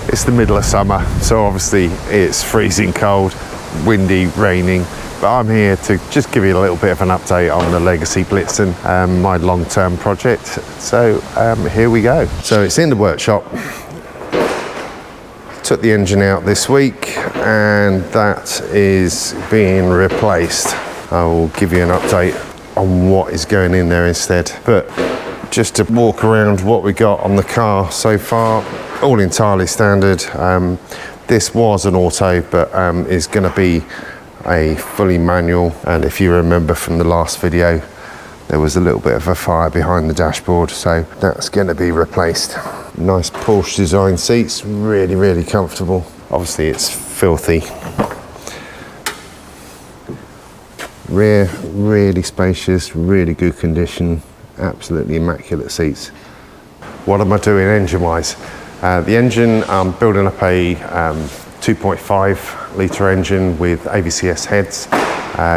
It's the middle of summer, so obviously it's freezing cold, windy, raining, but I'm here to just give you a little bit of an update on the Legacy Blitzen, my long-term project. So here we go. So it's in the workshop. Took the engine out this week and that is being replaced. I will give you an update on what is going in there instead. But just to walk around what we got on the car so far, all entirely standard. This was an auto, but is going to be a fully manual. And if you remember from the last video, there was a little bit of a fire behind the dashboard, so that's going to be replaced. Nice Porsche design seats, really, really comfortable. Obviously it's filthy. Rear, really spacious, really good condition, absolutely immaculate seats. What am I doing engine-wise? The engine, I'm building up a 2.5 litre engine with AVCS heads.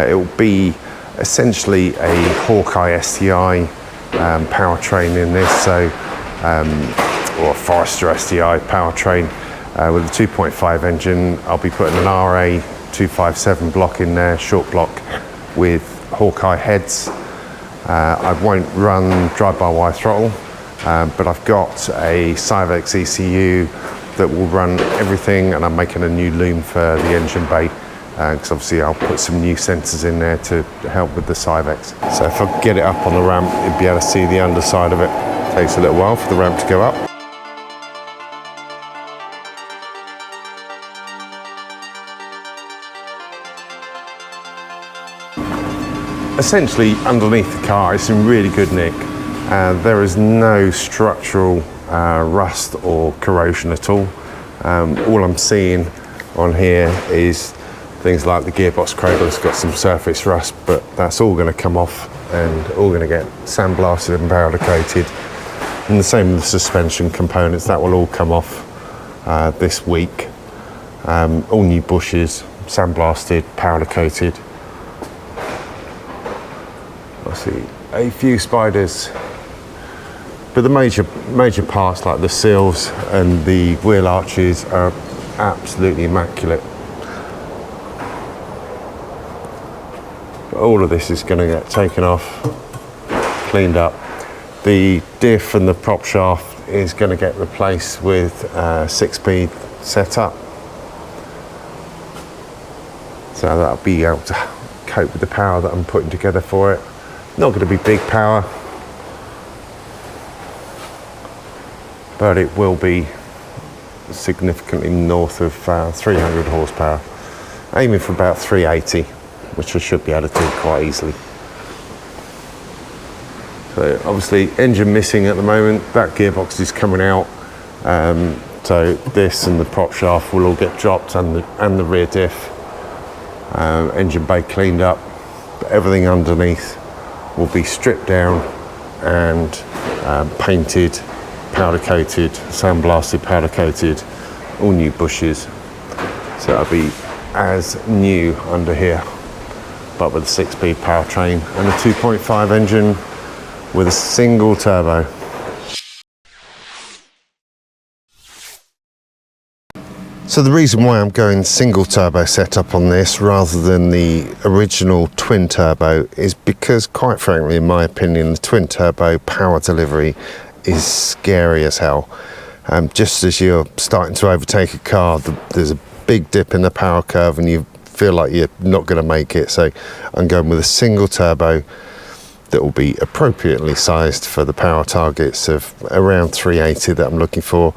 It will be essentially a Hawkeye STI powertrain in this, so or a Forester STI powertrain with a 2.5 engine. I'll be putting an RA 257 block in there, short block with Hawkeye heads. I won't run drive-by-wire throttle, but I've got a Cyvex ECU that will run everything, and I'm making a new loom for the engine bay, because obviously I'll put some new sensors in there to help with the Cyvex. So if I get it up on the ramp, you'll be able to see the underside of it. Takes a little while for the ramp to go up. Essentially, underneath the car, it's in really good nick. There is no structural rust or corrosion at all. All I'm seeing on here is things like the gearbox cradle's got some surface rust, but that's all going to come off and all going to get sandblasted and powder coated. And the same with the suspension components, that will all come off this week. All new bushes, sandblasted, powder coated. I see a few spiders, but the major parts like the seals and the wheel arches are absolutely immaculate. But all of this is going to get taken off, cleaned up. The diff and the prop shaft is going to get replaced with a 6-speed setup, so that'll be able to cope with the power that I'm putting together for it. Not going to be big power, but it will be significantly north of 300 horsepower. Aiming for about 380, which I should be able to do quite easily. So obviously engine missing at the moment, that gearbox is coming out. So this and the prop shaft will all get dropped, and the rear diff. Engine bay cleaned up, but everything underneath will be stripped down and painted, powder coated, sandblasted, powder coated, all new bushes. So it'll be as new under here, but with a 6-speed powertrain and a 2.5 engine with a single turbo. So the reason why I'm going single turbo setup on this rather than the original twin turbo is because, quite frankly, in my opinion, the twin turbo power delivery is scary as hell. Just as you're starting to overtake a car, there's a big dip in the power curve and you feel like you're not going to make it. So I'm going with a single turbo that will be appropriately sized for the power targets of around 380 that I'm looking for.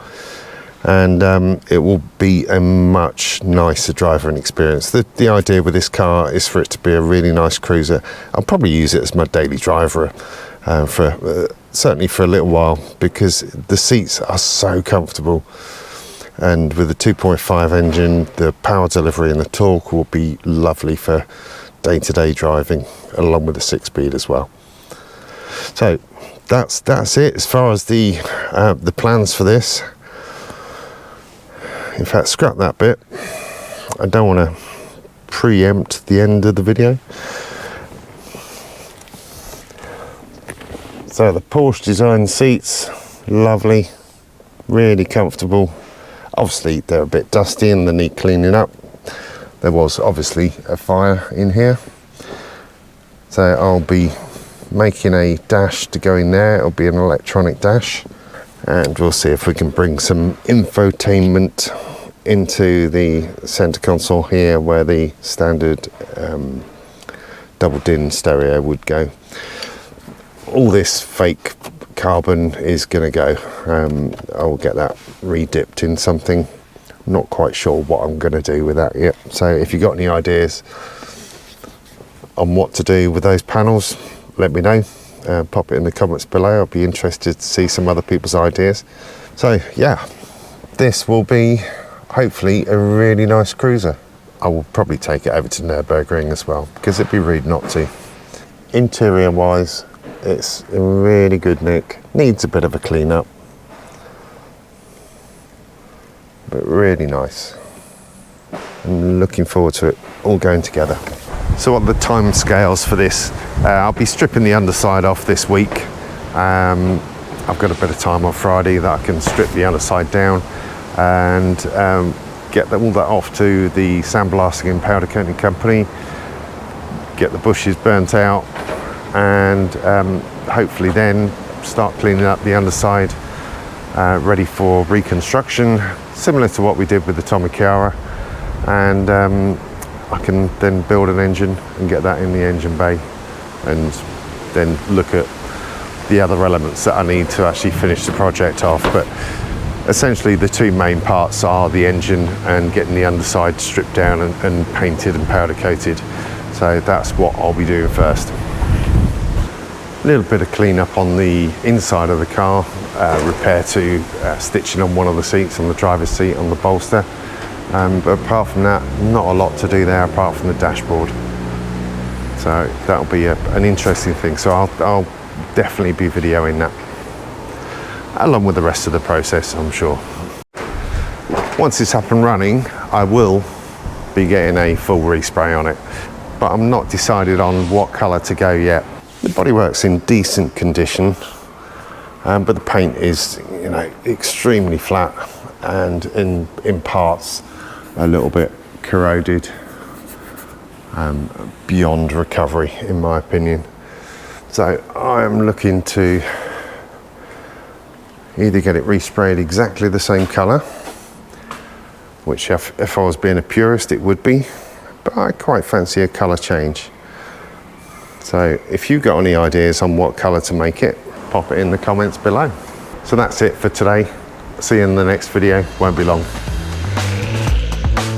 And it will be a much nicer driving experience. The idea with this car is for it to be a really nice cruiser. I'll probably use it as my daily driver certainly for a little while, because the seats are so comfortable, and with the 2.5 engine, the power delivery and the torque will be lovely for day-to-day driving, along with the 6-speed as well. So that's it as far as the plans for this. In fact, scrap that bit. I don't want to preempt the end of the video. So the Porsche design seats, lovely, really comfortable. Obviously they're a bit dusty and they need cleaning up. There was obviously a fire in here, so I'll be making a dash to go in there. It'll be an electronic dash, and we'll see if we can bring some infotainment into the center console here where the standard double din stereo would go. All this fake carbon is going to go. I'll get that re-dipped in something. Not quite sure what I'm going to do with that yet. So if you've got any ideas on what to do with those panels, let me know. Pop it in the comments below. I'll be interested to see some other people's ideas. So yeah, this will be hopefully a really nice cruiser. I will probably take it over to Nürburgring as well, because it'd be rude not to. Interior wise, it's a really good nick. Needs a bit of a clean up, but really nice. I'm looking forward to it all going together. So what are the time scales for this? I'll be stripping the underside off this week. I've got a bit of time on Friday that I can strip the underside down and get all that off to the sandblasting and powder coating company, get the bushes burnt out, and hopefully then start cleaning up the underside, ready for reconstruction, similar to what we did with the Tomichiara. And I can then build an engine and get that in the engine bay, and then look at the other elements that I need to actually finish the project off. But essentially the two main parts are the engine and getting the underside stripped down and painted and powder coated. So that's what I'll be doing first. A little bit of clean up on the inside of the car, repair to stitching on one of the seats, on the driver's seat, on the bolster. But apart from that, not a lot to do there apart from the dashboard. So that'll be an interesting thing. So I'll definitely be videoing that, along with the rest of the process, I'm sure. Once it's up and running, I will be getting a full respray on it, but I'm not decided on what colour to go yet. The bodywork's in decent condition, but the paint is, you know, extremely flat and in parts a little bit corroded, beyond recovery in my opinion. So I'm looking to either get it resprayed exactly the same colour, which if I was being a purist it would be, but I quite fancy a colour change. So if you've got any ideas on what colour to make it, pop it in the comments below. So that's it for today. See you in the next video, won't be long.